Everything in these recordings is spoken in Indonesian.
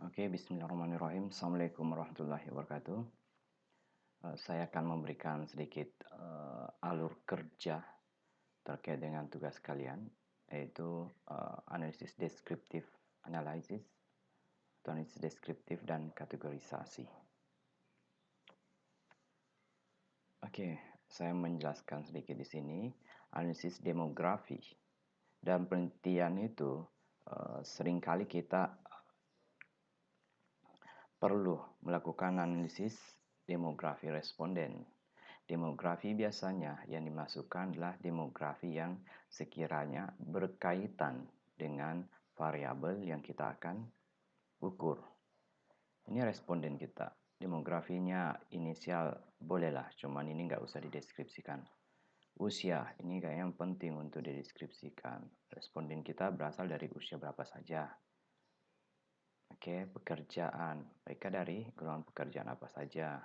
Oke, bismillahirrahmanirrahim. Assalamualaikum warahmatullahi wabarakatuh. Saya akan memberikan sedikit alur kerja terkait dengan tugas kalian, yaitu analisis deskriptif analisis, atau analisis deskriptif dan kategorisasi. Oke, saya menjelaskan sedikit di sini. Analisis demografi dan penelitian itu seringkali kita perlu melakukan analisis demografi responden. Demografi biasanya yang dimasukkan adalah demografi yang sekiranya berkaitan dengan variabel yang kita akan ukur. Ini responden kita. Demografinya inisial bolehlah, cuman ini nggak usah dideskripsikan. Usia, ini kayak yang penting untuk dideskripsikan. Responden kita berasal dari usia berapa saja. Oke, pekerjaan. Mereka dari golongan pekerjaan apa saja.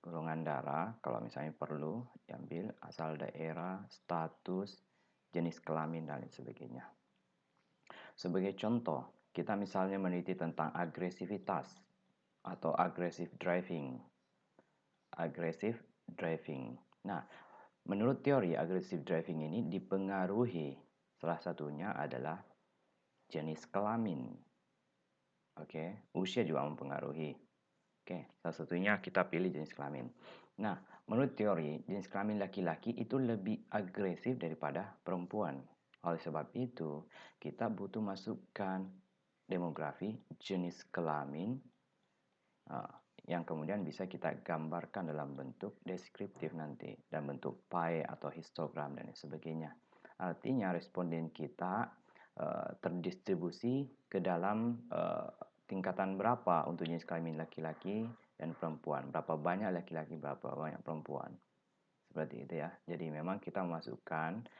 Golongan darah, kalau misalnya perlu diambil asal daerah, status, jenis kelamin, dan lain sebagainya. Sebagai contoh, kita misalnya meneliti tentang agresivitas atau aggressive driving. Aggressive driving. Nah, menurut teori aggressive driving ini dipengaruhi, salah satunya adalah jenis kelamin. Oke, usia juga mempengaruhi. Oke, salah satunya kita pilih jenis kelamin. Nah, menurut teori, jenis kelamin laki-laki itu lebih agresif daripada perempuan. Oleh sebab itu, kita butuh masukkan demografi jenis kelamin yang kemudian bisa kita gambarkan dalam bentuk deskriptif nanti, dan bentuk pie atau histogram dan sebagainya. Artinya responden kita terdistribusi ke dalam tingkatan berapa untuk jenis kelamin laki-laki dan perempuan. Berapa banyak laki-laki, berapa banyak perempuan. Seperti itu ya. Jadi memang kita memasukkan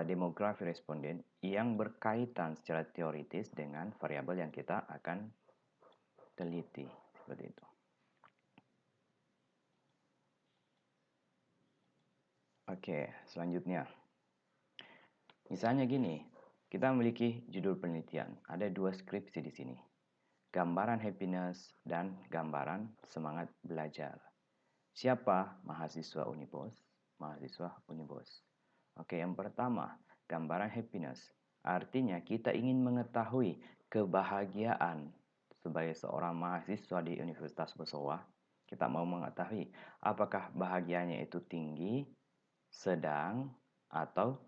demografi responden yang berkaitan secara teoritis dengan variabel yang kita akan teliti. Seperti itu. Oke, selanjutnya. Misalnya gini, kita memiliki judul penelitian. Ada 2 skripsi di sini. Gambaran happiness dan gambaran semangat belajar. Siapa mahasiswa Unibos? Mahasiswa Unibos. Oke, yang pertama, gambaran happiness. Artinya kita ingin mengetahui kebahagiaan sebagai seorang mahasiswa di Universitas Bosowa. Kita mau mengetahui apakah bahagianya itu tinggi, sedang, atau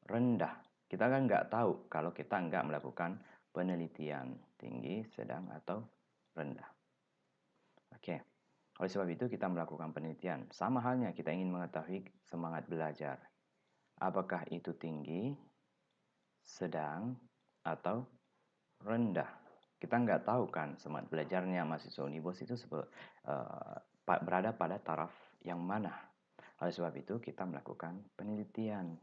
rendah. Kita kan nggak tahu kalau kita nggak melakukan penelitian tinggi, sedang, atau rendah. Oke, oleh sebab itu kita melakukan penelitian. Sama halnya kita ingin mengetahui semangat belajar. Apakah itu tinggi, sedang, atau rendah. Kita nggak tahu kan semangat belajarnya mahasiswa Unibos itu berada pada taraf yang mana. Oleh sebab itu kita melakukan penelitian.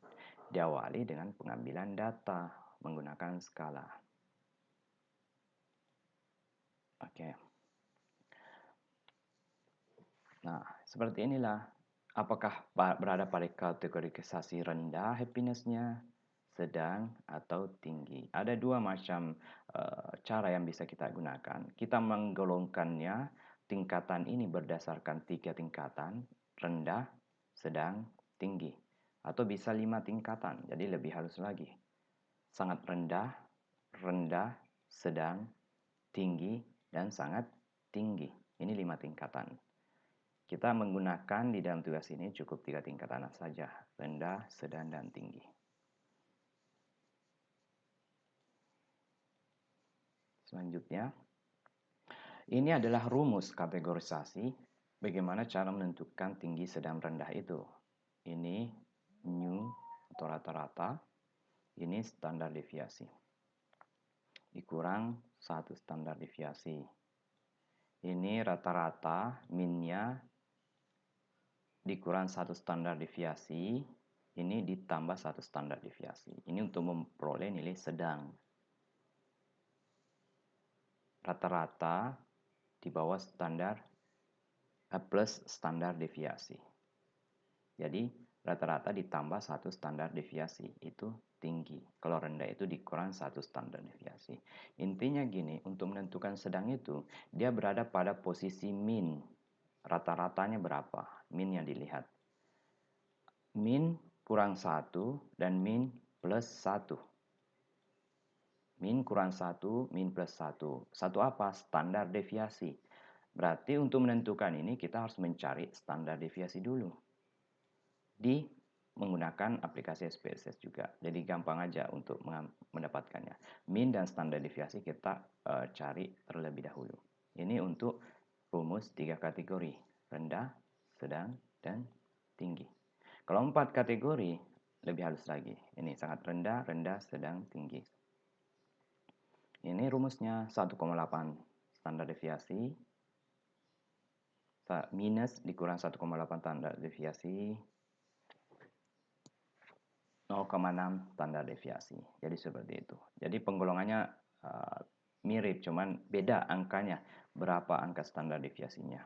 Diawali dengan pengambilan data menggunakan skala. Oke. Nah, seperti inilah. Apakah berada pada kategorisasi rendah happiness-nya, sedang, atau tinggi? Ada 2 macam cara yang bisa kita gunakan. Kita menggolongkannya tingkatan ini berdasarkan 3 tingkatan, rendah, sedang, tinggi. Atau bisa 5 tingkatan, jadi lebih halus lagi. Sangat rendah, rendah, sedang, tinggi, dan sangat tinggi. Ini 5 tingkatan. Kita menggunakan di dalam tugas ini cukup 3 tingkatan saja, rendah, sedang, dan tinggi. Selanjutnya, ini adalah rumus kategorisasi bagaimana cara menentukan tinggi, sedang, rendah itu. Ini mu atau rata-rata, ini standar deviasi. Dikurang 1 standar deviasi. Ini rata-rata, minnya dikurang 1 standar deviasi, ini ditambah 1 standar deviasi. Ini untuk memperoleh nilai sedang. Rata-rata di bawah standar plus standar deviasi. Jadi rata-rata ditambah 1 standar deviasi, itu tinggi. Kalau rendah itu dikurang 1 standar deviasi. Intinya gini, untuk menentukan sedang itu, dia berada pada posisi min. Rata-ratanya berapa? Min yang dilihat. Min kurang 1 dan min plus 1. Min kurang 1, min plus 1. Satu apa? Standar deviasi. Berarti untuk menentukan ini kita harus mencari standar deviasi dulu. Di menggunakan aplikasi SPSS juga. Jadi gampang aja untuk mendapatkannya. Min dan standar deviasi kita cari terlebih dahulu. Ini untuk rumus 3 kategori. Rendah, sedang, dan tinggi. Kalau 4 kategori, lebih halus lagi. Ini sangat rendah, rendah, sedang, tinggi. Ini rumusnya 1,8 standar deviasi. Minus dikurang 1,8 standar deviasi. 0,6 standar deviasi. Jadi seperti itu. Jadi penggolongannya mirip, cuman beda angkanya. Berapa angka standar deviasinya.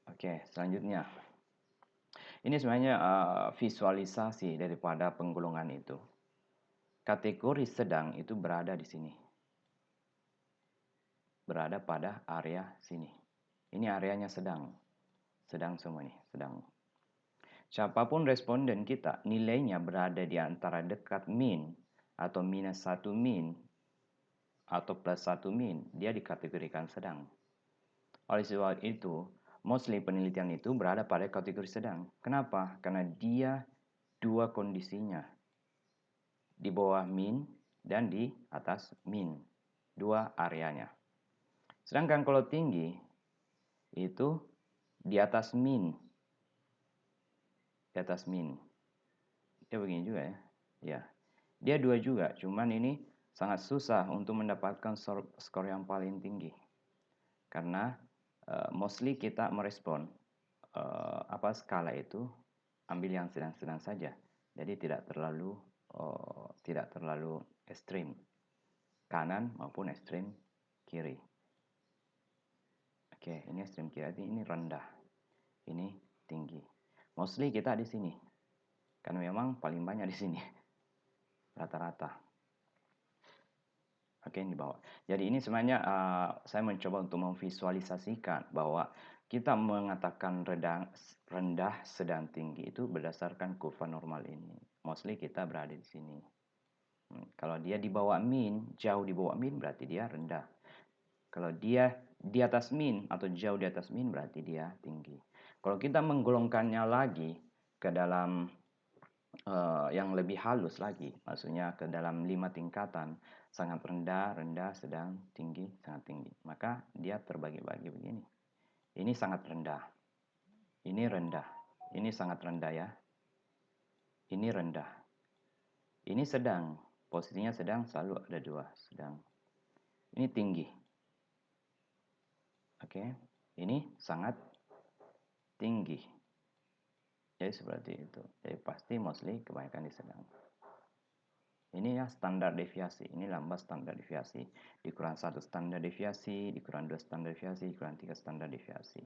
Oke, selanjutnya. Ini sebenarnya visualisasi daripada penggolongan itu. Kategori sedang itu berada di sini. Berada pada area sini. Ini areanya sedang. Sedang semua nih, sedang. Siapapun responden kita, nilainya berada di antara dekat min atau minus 1 min atau plus 1 min, dia dikategorikan sedang. Oleh sebab itu, mostly penelitian itu berada pada kategori sedang. Kenapa? Karena dia dua kondisinya. Di bawah min dan di atas min. Dua areanya. Sedangkan kalau tinggi, itu di atas min. Di atas min. Dia begini juga ya. Ya. Dia 2 juga, cuman ini sangat susah untuk mendapatkan skor yang paling tinggi. Karena mostly kita merespon skala itu ambil yang sedang-sedang saja. Jadi tidak terlalu ekstrim kanan maupun ekstrim kiri. Oke, ini ekstrim kiri, ini rendah. Ini tinggi. Mostly kita di sini. Karena memang paling banyak di sini. Rata-rata. Oke, ini di bawah. Jadi ini sebenarnya saya mencoba untuk memvisualisasikan bahwa kita mengatakan rendah, sedang, tinggi itu berdasarkan kurva normal ini. Mostly kita berada di sini. Kalau dia di bawah min, jauh di bawah min berarti dia rendah. Kalau dia di atas min atau jauh di atas min berarti dia tinggi. Kalau kita menggolongkannya lagi ke dalam yang lebih halus lagi, maksudnya ke dalam 5 tingkatan, sangat rendah, rendah, sedang, tinggi, sangat tinggi. Maka dia terbagi-bagi begini. Ini sangat rendah. Ini rendah. Ini sangat rendah ya. Ini rendah. Ini sedang. Posisinya sedang selalu ada 2. Sedang. Ini tinggi. Oke. Ini sangat tinggi. Jadi seperti itu. Jadi pasti mostly kebanyakan di sedang. Ini ya standar deviasi. Ini lambang standar deviasi. Dikurang 1 standar deviasi, dikurang 2 standar deviasi, dikurang 3 standar deviasi.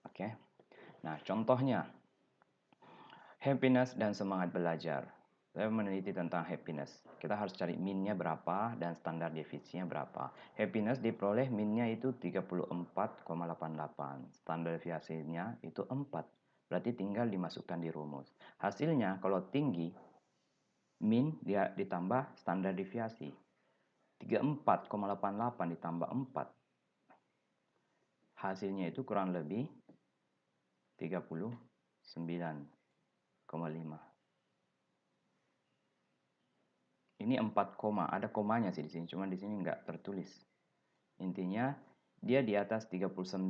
Oke. Nah, contohnya happiness dan semangat belajar. Saya meneliti tentang happiness. Kita harus cari minnya berapa dan standar deviasinya berapa. Happiness diperoleh minnya itu 34,88. Standar deviasinya itu 4. Berarti tinggal dimasukkan di rumus. Hasilnya kalau tinggi, min dia ditambah standar deviasi. 34,88 ditambah 4. Hasilnya itu kurang lebih 39,5. Ini 4 koma, ada komanya sih di sini, cuma di sini nggak tertulis. Intinya dia di atas 39.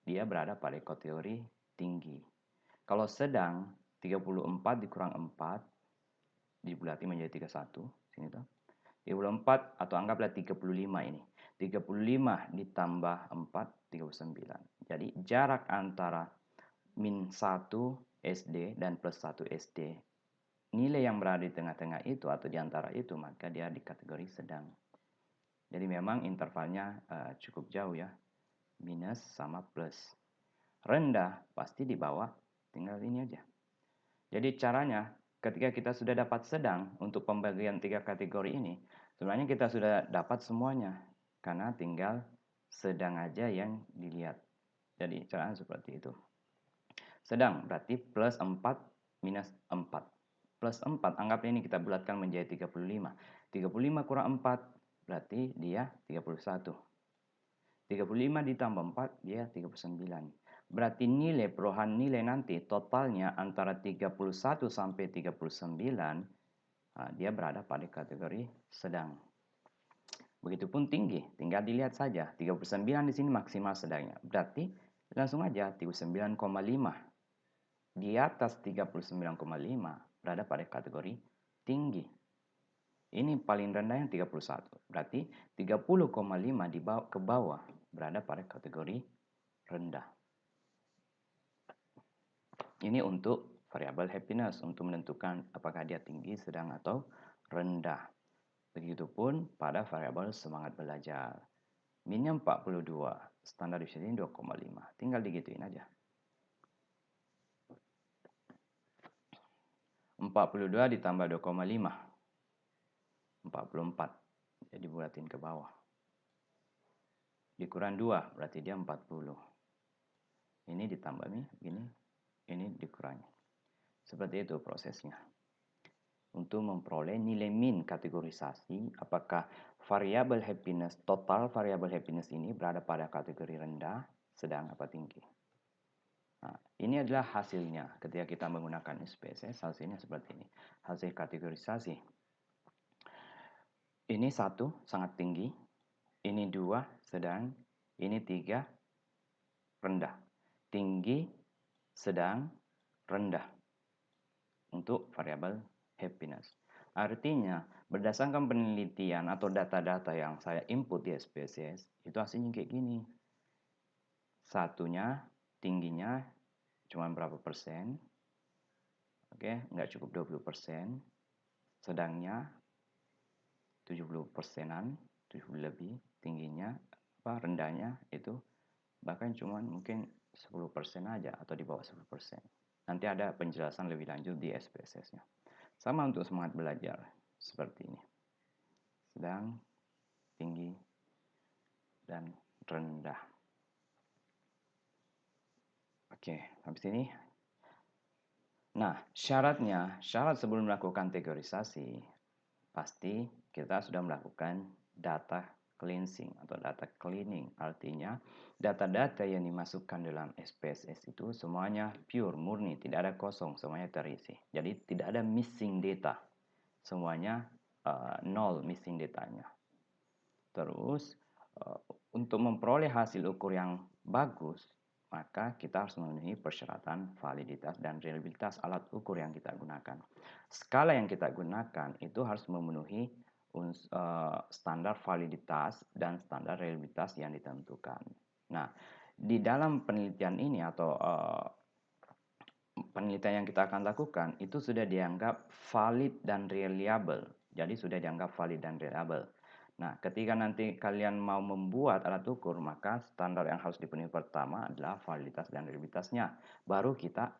Dia berada pada kategori tinggi. Kalau sedang 34 dikurang 4 dibulati menjadi 31 sini tuh. 34 atau anggaplah 35 ini. 35 ditambah 4 39. Jadi jarak antara min 1 SD dan plus 1 SD, nilai yang berada di tengah-tengah itu atau di antara itu, maka dia di kategori sedang. Jadi memang intervalnya cukup jauh ya. minus sama plus. Rendah pasti di bawah, tinggal ini aja. Jadi caranya ketika kita sudah dapat sedang untuk pembagian 3 kategori ini, sebenarnya kita sudah dapat semuanya. Karena tinggal sedang aja yang dilihat. Jadi caranya seperti itu. Sedang berarti plus 4 minus 4. Plus 4, anggap ini kita bulatkan menjadi 35. 35 kurang 4 berarti dia 31. 35 ditambah 4 dia 39. Berarti nilai perolehan nilai nanti totalnya antara 31 sampai 39, dia berada pada kategori sedang. Begitupun tinggi, tinggal dilihat saja. 39 di sini maksimal sedangnya. Berarti langsung aja 39,5. Di atas 39,5 berada pada kategori tinggi. Ini paling rendah yang 31. Berarti 30,5 di bawah, ke bawah berada pada kategori rendah. Ini untuk variabel happiness untuk menentukan apakah dia tinggi, sedang atau rendah. Begitupun pada variabel semangat belajar. Minnya 42, standar deviation 2,5. Tinggal digituin aja. 42 ditambah 2,5. 44. Jadi bulatin ke bawah. Dikurang 2, berarti dia 40. Ini ditambah ini dikurangi. Seperti itu prosesnya. Untuk memperoleh nilai min kategorisasi, apakah variabel happiness, total variabel happiness ini berada pada kategori rendah, sedang, apa tinggi. Nah, ini adalah hasilnya ketika kita menggunakan SPSS, hasilnya seperti ini. Hasil kategorisasi. Ini 1, sangat tinggi. Ini 2, sedang. Ini 3, rendah. Tinggi, sedang, rendah. Untuk variabel happiness. Artinya, berdasarkan penelitian atau data-data yang saya input di SPSS, itu hasilnya kayak gini. Satunya, tingginya cuma berapa persen. Oke, nggak cukup 20%. Sedangnya 70 persenan, 70 lebih. Tingginya, rendahnya itu bahkan cuma mungkin 10% aja atau di bawah 10%. Nanti ada penjelasan lebih lanjut di SPSS-nya. Sama untuk semangat belajar, seperti ini. Sedang, tinggi, dan rendah. Oke, habis ini. Nah, syarat sebelum melakukan kategorisasi, pasti kita sudah melakukan data cleansing atau data cleaning. Artinya, data-data yang dimasukkan dalam SPSS itu semuanya pure, murni, tidak ada kosong, semuanya terisi. Jadi, tidak ada missing data. Semuanya nol missing datanya. Terus, untuk memperoleh hasil ukur yang bagus, maka kita harus memenuhi persyaratan validitas dan reliabilitas alat ukur yang kita gunakan. Skala yang kita gunakan itu harus memenuhi standar validitas dan standar reliabilitas yang ditentukan. Nah, di dalam penelitian ini atau penelitian yang kita akan lakukan itu sudah dianggap valid dan reliable. Jadi sudah dianggap valid dan reliable. Nah, ketika nanti kalian mau membuat alat ukur, maka standar yang harus dipenuhi pertama adalah validitas dan reliabilitasnya. Baru kita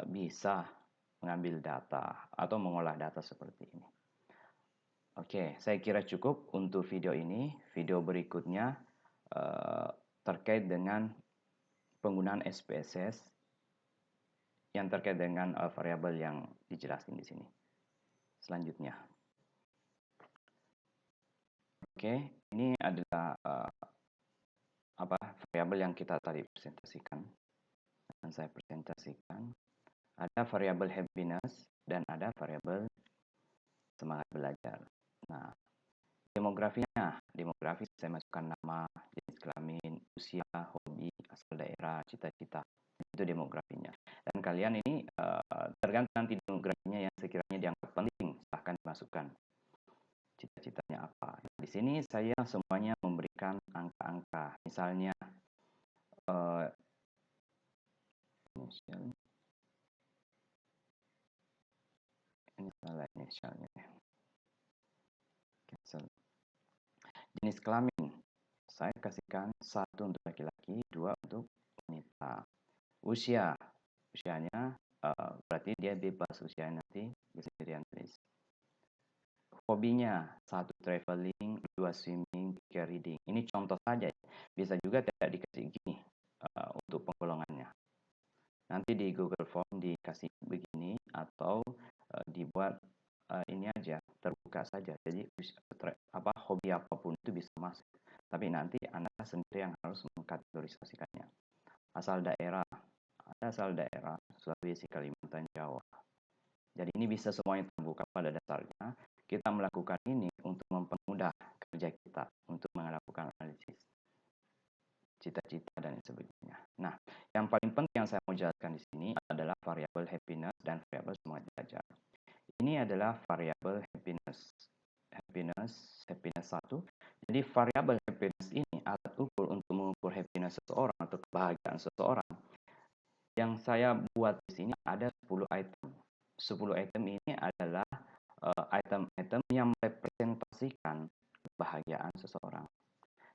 bisa mengambil data atau mengolah data seperti ini. Oke, saya kira cukup untuk video ini. Video berikutnya terkait dengan penggunaan SPSS yang terkait dengan variabel yang dijelaskan di sini. Selanjutnya. Oke, ini adalah variabel yang kita tadi presentasikan. Dan saya presentasikan. Ada variabel happiness dan ada variabel semangat belajar. Nah, demografinya, saya masukkan nama, jenis kelamin, usia, hobi, asal daerah, cita-cita. Itu demografinya. Dan kalian ini tergantung nanti demografinya yang sekiranya dianggap penting, silahkan dimasukkan. Cita-citanya apa. Di sini saya semuanya memberikan angka-angka. Misalnya, ini salah inisialnya. Cancel. Jenis kelamin, saya kasihkan 1 untuk laki-laki, 2 untuk wanita. Usianya berarti dia bebas usianya nanti bisa dirian tulis. Hobinya 1 traveling, 2 swimming, 3 reading. Ini contoh saja, bisa juga tidak dikasih gini untuk penggolongannya. Nanti di Google Form dikasih begini atau dibuat ini aja terbuka saja. Jadi hobi apapun itu bisa masuk. Tapi nanti Anda sendiri yang harus mengkategorisasikannya. Asal daerah, ada asal daerah Sulawesi, Kalimantan, Jawa. Jadi ini bisa semuanya terbuka pada dasarnya. Kita melakukan ini untuk mempermudah kerja kita untuk melakukan analisis cita-cita dan sebagainya. Nah, yang paling penting yang saya mau jelaskan di sini adalah variabel happiness dan variabel semangat belajar. Ini adalah variabel happiness 1. Jadi variabel happiness ini alat ukur untuk mengukur happiness seseorang atau kebahagiaan seseorang. Yang saya buat di sini ada 10 item. 10 item ini adalah item-item yang merepresentasikan kebahagiaan seseorang.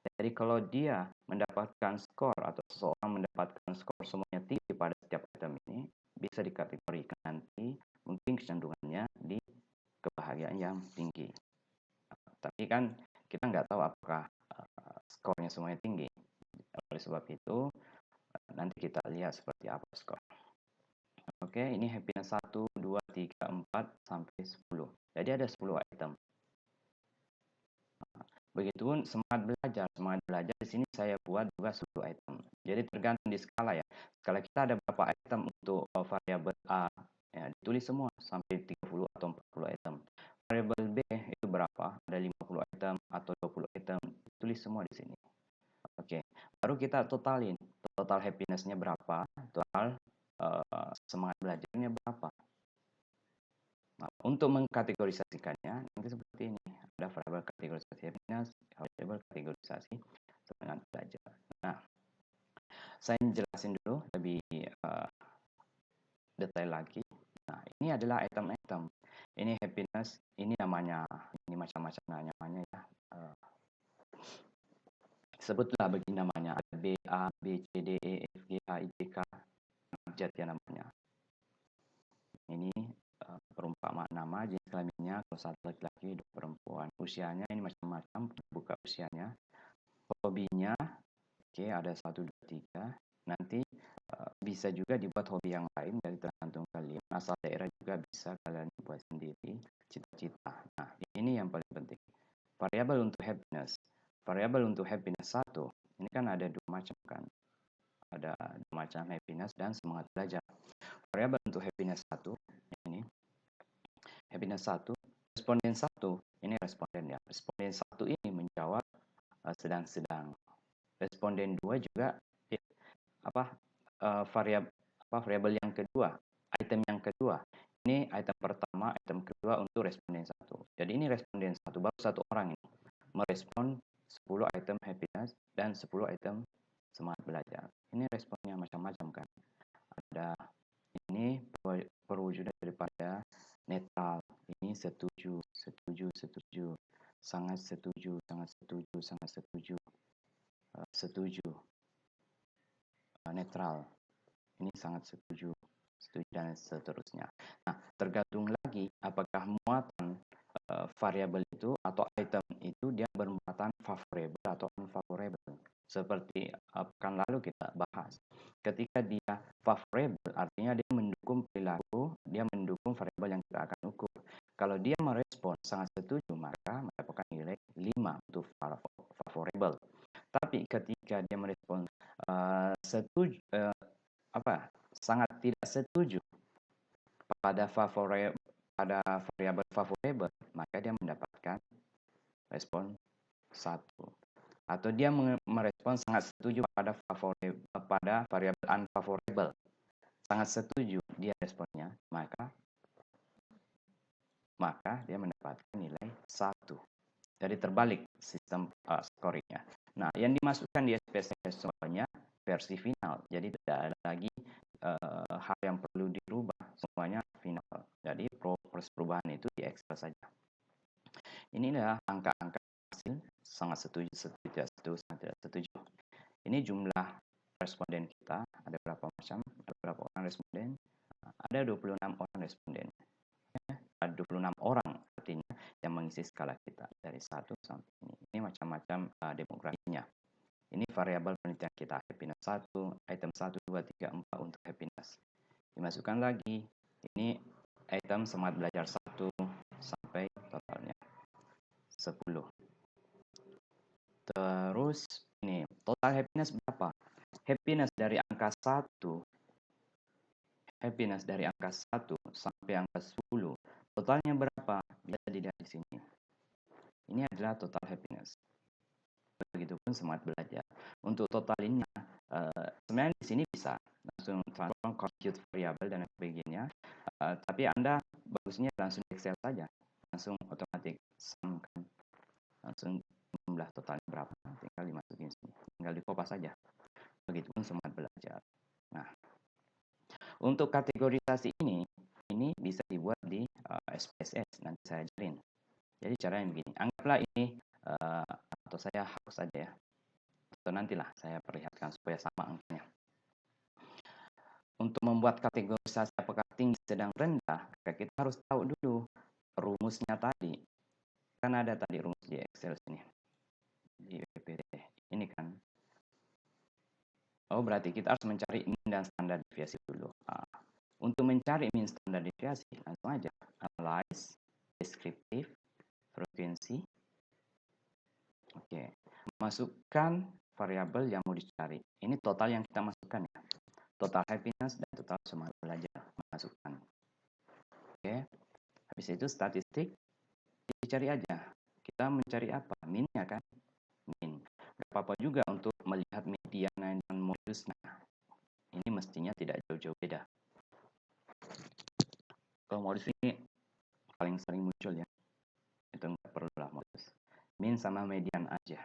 Jadi kalau dia mendapatkan skor atau seseorang mendapatkan skor semuanya tinggi pada setiap item ini, bisa dikategorikan nanti mungkin kecenderungannya di kebahagiaan yang tinggi. Tapi kan kita nggak tahu apakah skornya semuanya tinggi. Oleh sebab itu nanti kita lihat seperti apa skor. Oke, ini happiness 1, 2, 3, 4 sampai 10. Jadi ada 10 item. Begitupun semangat belajar. Semangat belajar di sini saya buat juga 10 item. Jadi tergantung di skala ya. Skala kita ada berapa item untuk variabel A. Ya, ditulis semua sampai 30 atau 40 item. Variabel B itu berapa? Ada 50 item atau 20 item. Tulis semua di sini. Oke. Baru kita totalin. Total happiness-nya berapa? Total semangat belajarnya berapa? Nah, untuk mengkategorisasikannya nanti seperti ini. Ada variabel kategorisasi happiness, variabel kategorisasi semangat belajar. Nah, saya jelasin dulu lebih detail lagi. Nah, ini adalah item-item. Ini happiness, ini namanya, ini macam-macam namanya ya. Sebutlah begini namanya. Ada B, A, B, C, D, E, F, G, H, I, J, K. Z ya namanya. Ini perumpamaan nama, jenis kelaminnya, kalau satu laki-laki, dua perempuan. Usianya ini macam-macam, buka usianya. Hobinya, oke, ada 1, 2, 3. Nanti bisa juga dibuat hobi yang lain dari tergantung kalian. Asal daerah juga bisa kalian buat sendiri. Cita-cita. Nah, ini yang paling penting. Variabel untuk happiness. Variabel untuk happiness 1. Ini kan ada 2 macam kan. Ada 2 macam happiness dan semangat belajar. Variabel untuk happiness 1. Ini. Happiness 1. Responden 1. Ini responden ya. Responden 1 ini menjawab sedang-sedang. Responden 2 juga variabel yang kedua, item yang kedua. Ini item pertama, item kedua untuk responden 1. Jadi ini responden 1, baru 1 orang ini merespon 10 item happiness dan 10 item semangat belajar. Ini responnya macam-macam kan. Ada ini perwujudan daripada netral. Ini setuju, setuju, setuju, sangat setuju, sangat setuju, sangat setuju, setuju, netral. Ini sangat setuju, setuju dan seterusnya. Nah, tergantung lagi apakah muatan variabel itu atau item itu dia bermuatan favorable atau unfavorable. Seperti pekan lalu kita bahas. Ketika dia favorable artinya dia mendukung perilaku, dia mendukung variabel yang kita akan ukur. Kalau dia merespon sangat setuju, maka mendapatkan nilai 5 untuk favorable. Tapi ketika dia merespon setuju sangat tidak setuju pada variabel favorable, maka dia mendapatkan respon 1. Atau dia merespon sangat setuju pada variabel unfavorable. Sangat setuju dia responnya, maka dia mendapatkan nilai 1. Jadi terbalik sistem scoringnya. Nah, yang dimasukkan di SPSS semuanya versi final. Jadi tidak ada lagi hal yang perlu dirubah, semuanya final. Jadi proses perubahan itu di Excel saja. Inilah angka-angka hasil, sangat setuju, tidak setuju, sangat tidak setuju. Ini jumlah responden kita, ada berapa macam, ada berapa orang responden? Ada 26 orang responden. Ada 26 orang artinya yang mengisi skala kita dari 1 sampai ini. Ini macam-macam demografinya. Ini variabel penelitian kita, happiness 1, item 1, 2, 3, 4 untuk happiness. Dimasukkan lagi, ini item semangat belajar 1 sampai totalnya 10. Terus ini total happiness berapa? Happiness dari angka 1 sampai angka 10. Totalnya berapa? Bisa dilihat di sini. Ini adalah total happiness. Begitupun semangat belajar. Untuk totalinnya, sebenarnya di sini bisa langsung transform, compute variabel dan sebagainya. Tapi Anda bagusnya langsung Excel saja, langsung otomatis sum kan, langsung jumlah totalnya berapa, tinggal dimasukin sini, tinggal dikopas saja. Begitupun semangat belajar. Nah, untuk kategorisasi ini bisa dibuat di SPSS, nanti saya ajarin. Jadi caranya begini, anggaplah ini atau saya hapus saja ya, atau nantilah saya perlihatkan supaya sama angkanya. Untuk membuat kategorisasi apakah tinggi, sedang, rendah, kita harus tahu dulu rumusnya tadi. Kan ada tadi rumus di Excel sini, di PPT ini kan. Oh, berarti kita harus mencari mean dan standar deviasi dulu. Untuk mencari mean standar deviasi, langsung aja analyze, descriptive, frekuensi. Oke, masukkan variabel yang mau dicari. Ini total yang kita masukkan ya. Total happiness dan total semangat belajar, masukkan. Oke, habis itu statistik dicari aja. Kita mencari apa? Min-nya kan? Min. Gak apa-apa juga untuk melihat median dan modusnya. Ini mestinya tidak jauh-jauh beda. Kalau modus ini paling sering muncul ya. Itu nggak perlulah modus. Min sama median aja.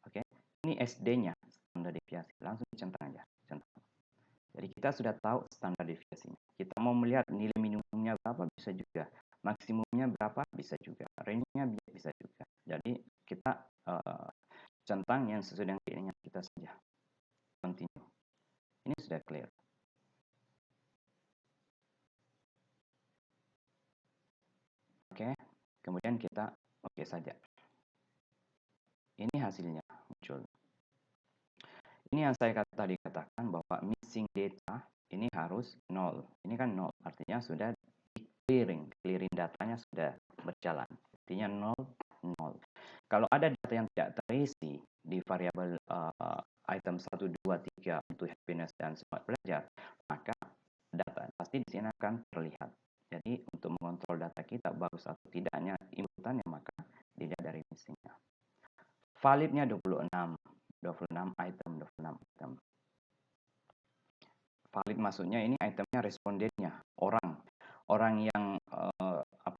Oke. Ini SD-nya, standar deviasi. Langsung dicentang aja. Jadi kita sudah tahu standar deviasinya. Kita mau melihat nilai minimumnya berapa, bisa juga. Maksimumnya berapa, bisa juga. Range-nya bisa juga. Jadi kita centang yang sesuai dengan keinginan kita saja. Continue. Ini sudah clear. Oke, kemudian kita oke saja. Ini hasilnya muncul. Ini yang saya tadi katakan bahwa missing data ini harus 0. Ini kan 0, artinya sudah clearing datanya sudah berjalan. Artinya 0, 0. Kalau ada data yang tidak terisi di variabel item 1, 2, 3 untuk happiness dan semangat belajar, maka data pasti di sini akan terlihat. Jadi untuk mengontrol data kita bagus atau tidaknya inputannya, maka dilihat dari missingnya. Validnya 26 item. Valid maksudnya ini itemnya respondennya, orang yang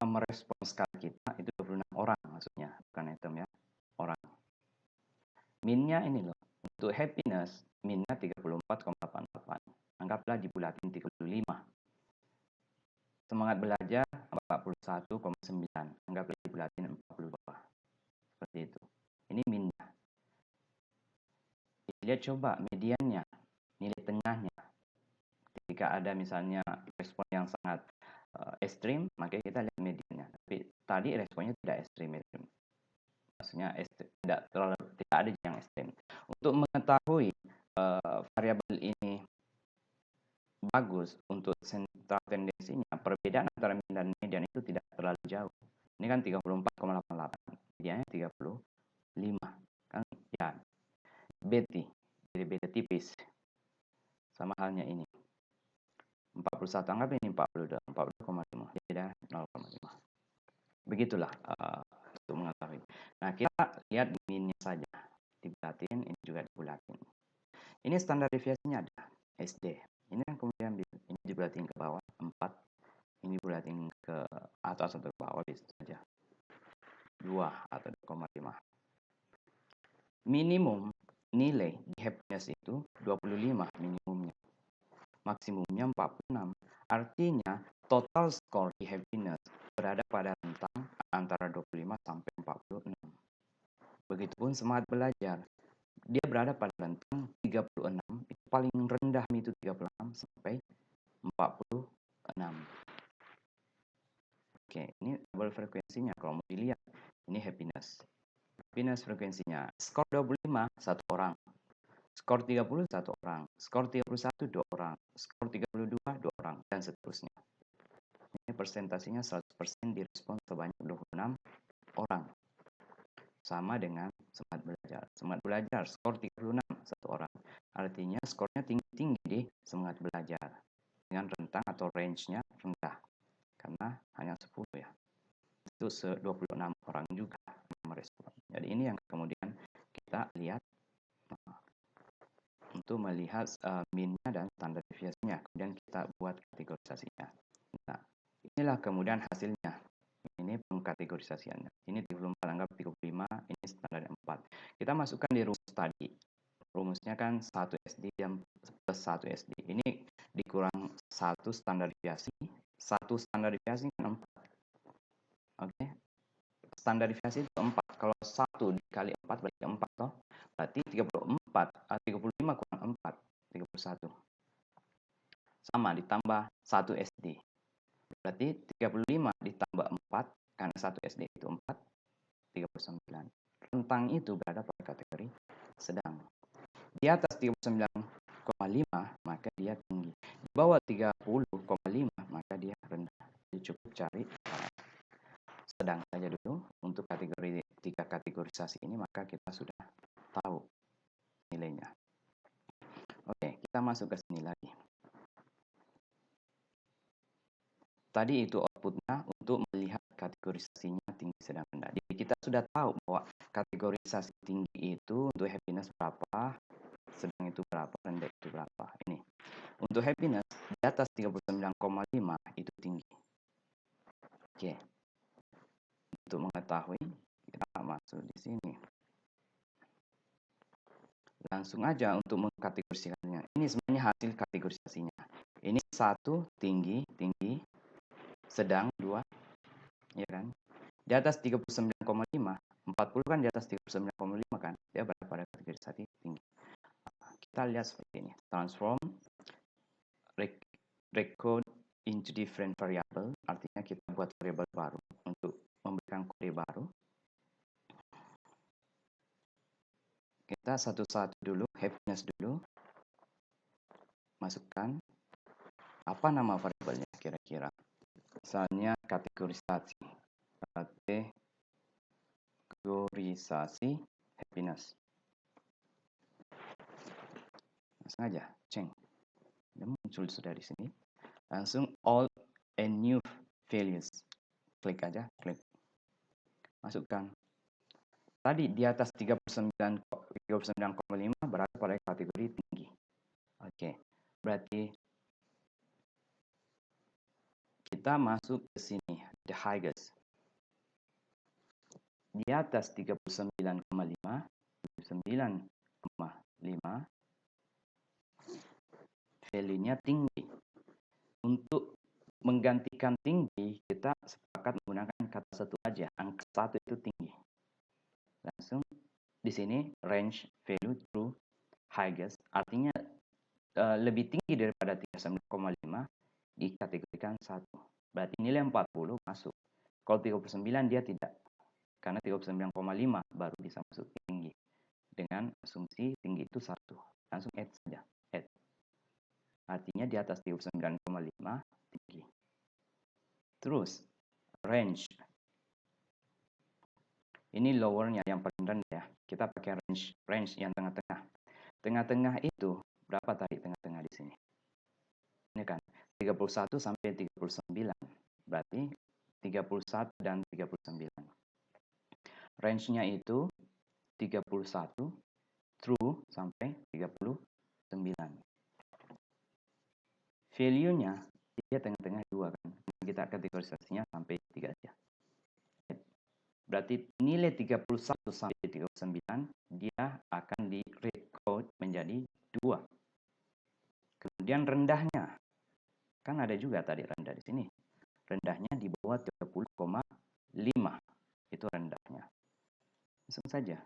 merespon skala kita itu 26 orang maksudnya, bukan item ya, orang. Min-nya ini loh, untuk happiness min-nya 34,88. Anggaplah dibulatin 35. Semangat belajar 41,9. Anggaplah dibulatin 42. Seperti itu. Ini min-nya. Lihat coba mediannya, nilai tengahnya. Ketika ada misalnya respon yang sangat ekstrim, maka kita lihat mediannya. Tapi tadi responnya tidak ekstrim. Maksudnya tidak ada yang ekstrim. Untuk mengetahui variabel ini bagus untuk sentral tendensinya, perbedaan antara min dan median itu tidak terlalu jauh. Ini kan 34,88, mediannya 35. Kan ya, jadi beta tipis. Sama halnya ini. 41, anggap ini 42,5, beda 0,5. Begitulah untuk mengetahui. Nah, kita lihat min-nya saja. Dibulatin, ini juga dibulatin. Ini standar deviasinya ada, SD. Ini yang kemudian ini dibulatin ke bawah, 4. Ini dibulatin ke atas atau ke bawah, bisa saja. 2 atau 2,5. Minimum nilai di happiness itu 25 minimumnya. Maksimumnya 46. Artinya total skor di happiness berada pada rentang antara 25 sampai 46. Begitupun semangat belajar. Dia berada pada rentang 36, itu paling rendah itu 36 sampai 46. Oke, ini double frekuensinya kalau mau dilihat. Ini happiness. Happiness frekuensinya. Skor 25, satu orang. Skor 30, satu orang. Skor 31, dua orang. Skor 32, dua orang. Dan seterusnya. Ini persentasinya 100% direspon sebanyak 26 orang. Sama dengan semangat belajar. Semangat belajar skor 36, satu orang. Artinya skornya tinggi-tinggi di semangat belajar. Dengan rentang atau range-nya rendah. Karena hanya 10 ya. Itu 26 orang juga merespon. Jadi ini yang kemudian kita lihat untuk melihat min-nya dan standar deviasinya. Kemudian kita buat kategorisasinya. Nah, inilah kemudian hasilnya. Ini pengkategorisasiannya. Ini 34 anggap 35, ini standar 4. Kita masukkan di rumus tadi. Rumusnya kan 1 SD dan plus 1 SD. Ini dikurang 1 standar deviasi. 1 standar deviasi kan 4. Oke. Standar deviasi itu 4. Kalau 1 dikali 4 berarti 4 toh. Berarti 34, 35 kurang 4, 31. Sama ditambah 1 SD. Berarti 35 ditambah 4, karena 1 SD itu 4, 39. Rentang itu berada pada kategori sedang. Di atas 39,5 maka dia tinggi. Di bawah 30,5 maka dia rendah. Jadi cukup cari sedang saja dulu untuk kategori 3 kategorisasi ini, maka kita sudah tahu nilainya. Oke, kita masuk ke sini lagi. Tadi itu outputnya untuk melihat kategorisasinya tinggi, sedang, rendah. Jadi kita sudah tahu bahwa kategorisasi tinggi itu untuk happiness berapa, sedang itu berapa, rendah itu berapa. Ini untuk happiness di atas 39,5 itu tinggi. Oke. Untuk mengetahui, kita masuk di sini. Langsung aja untuk mengkategorisasikannya. Ini sebenarnya hasil kategorisasinya. Ini 1 tinggi, sedang 2, ya kan? Di atas 39,5, 40 kan di atas 39,5 kan? Dia berada pada kategorisasi tinggi. Kita lihat seperti ini. Transform record into different variable, artinya kita buat variable baru untuk memberikan kode baru. Kita satu-satu dulu, happiness dulu. Masukkan. Apa nama variabelnya kira-kira? Misalnya kategorisasi. Kategorisasi happiness. Langsung aja, ceng. Dia muncul sudah di sini. Langsung all and new values. Klik aja, klik. Masukkan. Tadi di atas 39,5 berada pada kategori tinggi. Oke. Berarti kita masuk ke sini, the highest. Di atas 39,5, value-nya tinggi. Untuk menggantikan tinggi, kita sepakat menggunakan kata satu aja. Angka 1 itu tinggi. Langsung di sini range value to highest, artinya lebih tinggi daripada 39,5 dikategorikan 1. Berarti nilai 40 masuk. Kalau 39 dia tidak. Karena 39,5 baru bisa masuk tinggi. Dengan asumsi tinggi itu 1. Langsung add saja. Add. Artinya di atas 39,5 tinggi. Terus range. Ini lowernya yang paling rendah ya. Kita pakai range yang tengah-tengah. Tengah-tengah itu berapa tadi tengah-tengah di sini? Ini kan 31 sampai 39. Berarti 31 dan 39. Range-nya itu 31 true sampai 39. Value-nya dia tengah-tengah 2 kan. Kita kategorisasinya sampai 3 aja. Berarti nilai 31 sampai 39 dia akan di-recode menjadi 2. Kemudian rendahnya. Kan ada juga tadi rendah di sini. Rendahnya di bawah 30,5. Itu rendahnya. Langsung saja.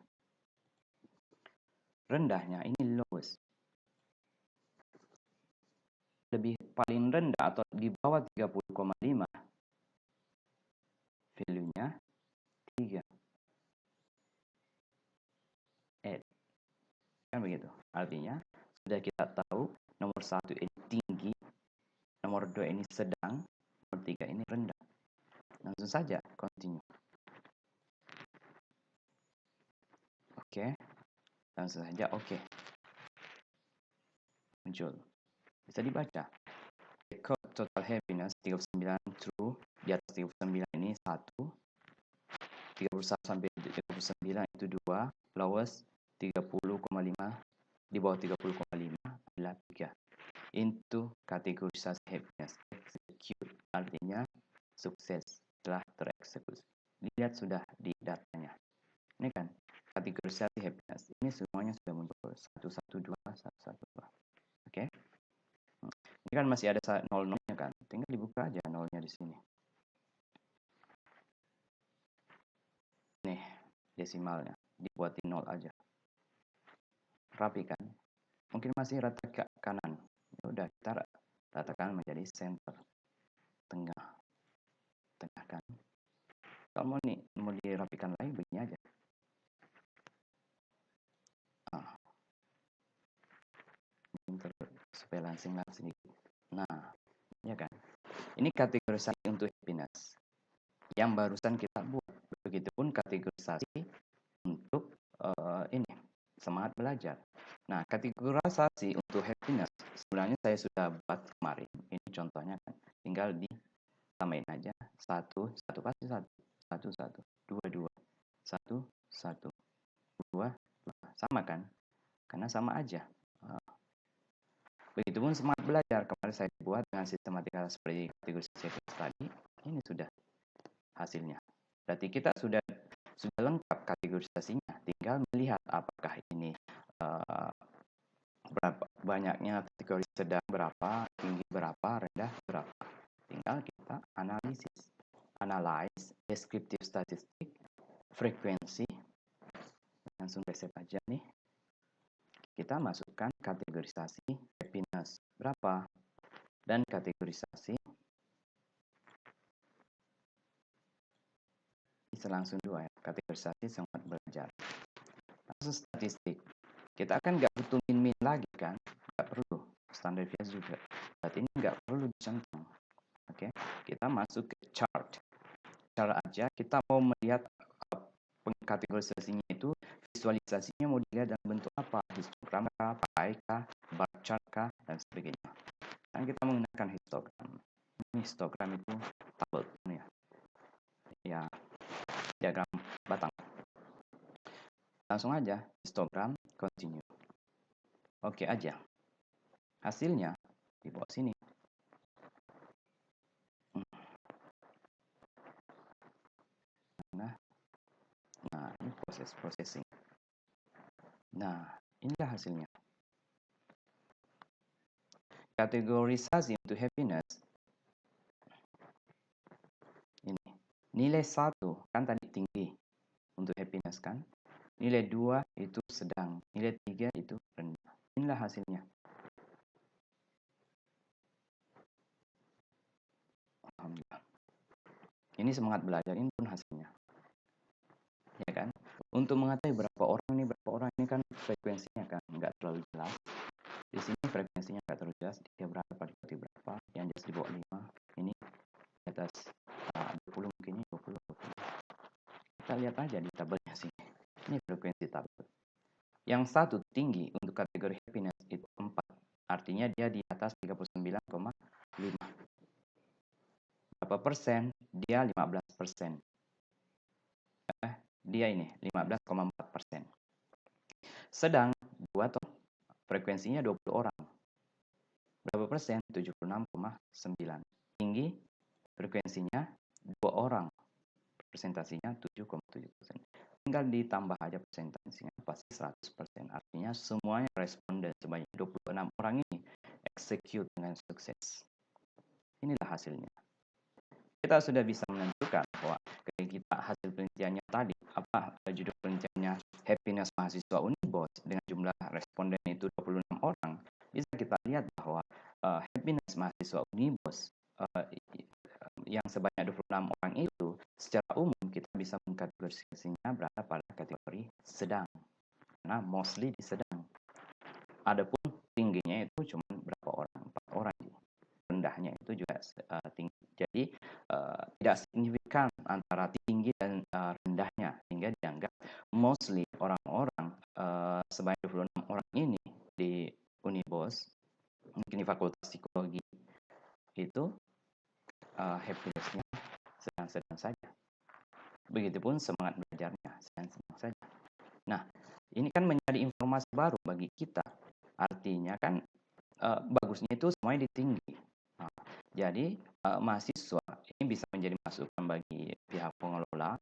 rendahnya ini lowest. Paling rendah atau di bawah 30,5, value-nya 3. Add. Kan begitu. Artinya, sudah kita tahu nomor 1 ini tinggi, nomor 2 ini sedang, nomor 3 ini rendah. Langsung saja, continue. Oke. Langsung saja, oke. Muncul. Bisa dibaca. Record total happiness 39 true. Di atas 39 ini 1. 31 sampai 39 itu 2. Lowest 30,5. Di bawah 30,5 adalah 3. Into kategorisasi happiness. Execute artinya sukses, telah tereksekusi. Lihat sudah di datanya. Ini kan kategorisasi happiness. Ini semuanya sudah muncul 112, 112. Oke. Ini kan masih ada 0-0-nya kan. Tinggal dibuka aja nolnya di sini. Nih, desimalnya dibuatin 0 aja. Rapi kan? Mungkin masih rata ke kanan. Ya udah, kita ratakan menjadi center. Tengah kan. Kalau mau dirapikan lagi begini aja. Supaya langsing sedikit. Nah, ya kan. Ini kategorisasi untuk happiness. Yang barusan kita buat. Begitupun kategorisasi untuk ini semangat belajar. Nah, kategorisasi untuk happiness sebenarnya saya sudah buat kemarin. Ini contohnya kan. Tinggal ditamain aja. 1 pasti 1 2 1 1 2 sama kan? Karena sama aja. Begitupun semangat belajar. Kemarin saya buat dengan sistematika seperti kategorisasi tadi. Ini sudah hasilnya. Berarti kita sudah lengkap kategorisasinya. Tinggal melihat apakah ini berapa banyaknya kategori sedang berapa, tinggi berapa, rendah berapa. Tinggal kita analisis. Analyze, descriptive statistik, frekuensi. Langsung reset aja nih. Kita masukkan kategorisasi happiness berapa dan kategorisasi bisa langsung 2 ya, kategorisasi semangat belajar. Langsung statistik, kita akan nggak butuh min lagi kan, nggak perlu standar deviasi juga, berarti ini nggak perlu dicentang. Oke, kita masuk ke chart aja. Kita mau melihat kategorisasinya itu, visualisasinya mau dilihat dalam bentuk apa, histogram kah, pie kah, bar chart kah, dan sebagainya. Dan kita menggunakan histogram. Ini histogram itu tabel ya, diagram batang. Langsung aja histogram, continue. Oke aja. Hasilnya di bawah sini. Nah, ini proses processing. Nah, inilah hasilnya. Kategorisasi untuk happiness. Ini. Nilai 1 kan tadi tinggi untuk happiness kan. Nilai 2 itu sedang. Nilai 3 itu rendah. Inilah hasilnya. Alhamdulillah. Ini semangat belajar, ini pun hasilnya. Ya kan? Untuk mengetahui berapa orang ini kan frekuensinya kan nggak terlalu jelas. Di sini frekuensinya nggak terlalu jelas, dia berapa, yang jelas di bawah 5, ini di atas 20 mungkin ini 20. Kita lihat aja di tabelnya sini. Ini frekuensi tabel. Yang satu tinggi untuk kategori happiness itu 4. Artinya dia di atas 39,5. Berapa persen? Dia 15%. Dia ini 15,4%. Sedang 2 toh frekuensinya 20 orang. Berapa persen? 76,9. Tinggi frekuensinya 2 orang. Presentasinya 7,7%. Tinggal ditambah aja presentasinya pasti 100%. Artinya semuanya responden sebanyak 26 orang ini execute dengan sukses. Inilah hasilnya. Kita sudah bisa menentukan bahwa kita hasil penelitiannya tadi, judul penelitiannya Happiness Mahasiswa Unibos dengan jumlah responden itu 26 orang, bisa kita lihat bahwa, happiness mahasiswa Unibos, yang sebanyak 26 orang itu, secara umum kita bisa mengkategorisasinya berada pada kategori sedang, karena mostly di sedang. Adapun tingginya itu cuma berapa orang, 4 orang. Rendahnya itu juga tinggi. Jadi tidak signifikan antara tinggi dan rendahnya, sehingga dianggap mostly orang-orang sebanyak 26 orang ini di Unibos, mungkin di Fakultas Psikologi itu happiness-nya sedang-sedang saja. Begitupun semangat belajarnya sedang-sedang saja. Nah, ini kan menjadi informasi baru bagi kita. Artinya kan bagusnya itu semuanya di tinggi. Nah, jadi mahasiswa ini bisa menjadi masukan bagi pihak pengelola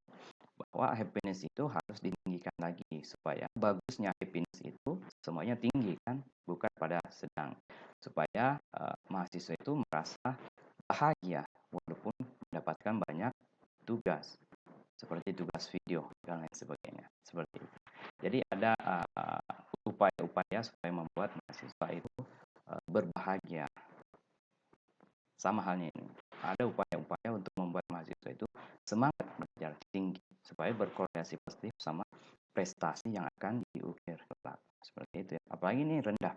bahwa happiness itu harus ditinggikan lagi supaya bagusnya happiness itu semuanya tinggi kan, bukan pada sedang. Supaya mahasiswa itu merasa bahagia walaupun mendapatkan banyak tugas seperti tugas video dan lain sebagainya. Seperti itu. Jadi ada upaya-upaya supaya membuat mahasiswa itu berbahagia. Sama halnya ini, ada upaya-upaya untuk membuat mahasiswa itu semangat belajar tinggi supaya berkorelasi positif sama prestasi yang akan diukir kelak. Seperti itu ya. Apalagi ini rendah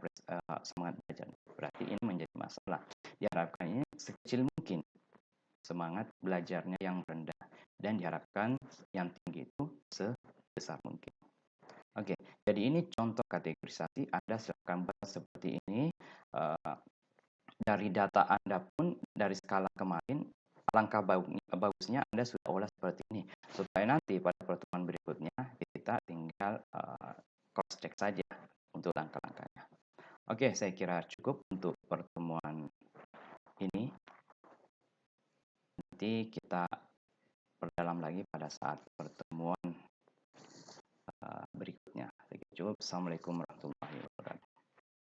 semangat belajar, berarti ini menjadi masalah. Diharapkan ini sekecil mungkin semangat belajarnya yang rendah, dan diharapkan yang tinggi itu sebesar mungkin. Oke, jadi ini contoh kategorisasi. Anda silakan bahas seperti ini. Dari data Anda pun, dari skala kemarin, alangkah bagusnya Anda sudah olah seperti ini. Supaya nanti pada pertemuan berikutnya, kita tinggal cross-check saja untuk langkah-langkahnya. Oke, saya kira cukup untuk pertemuan ini. Nanti kita perdalam lagi pada saat pertemuan berikutnya. Cukup. Assalamualaikum warahmatullahi wabarakatuh.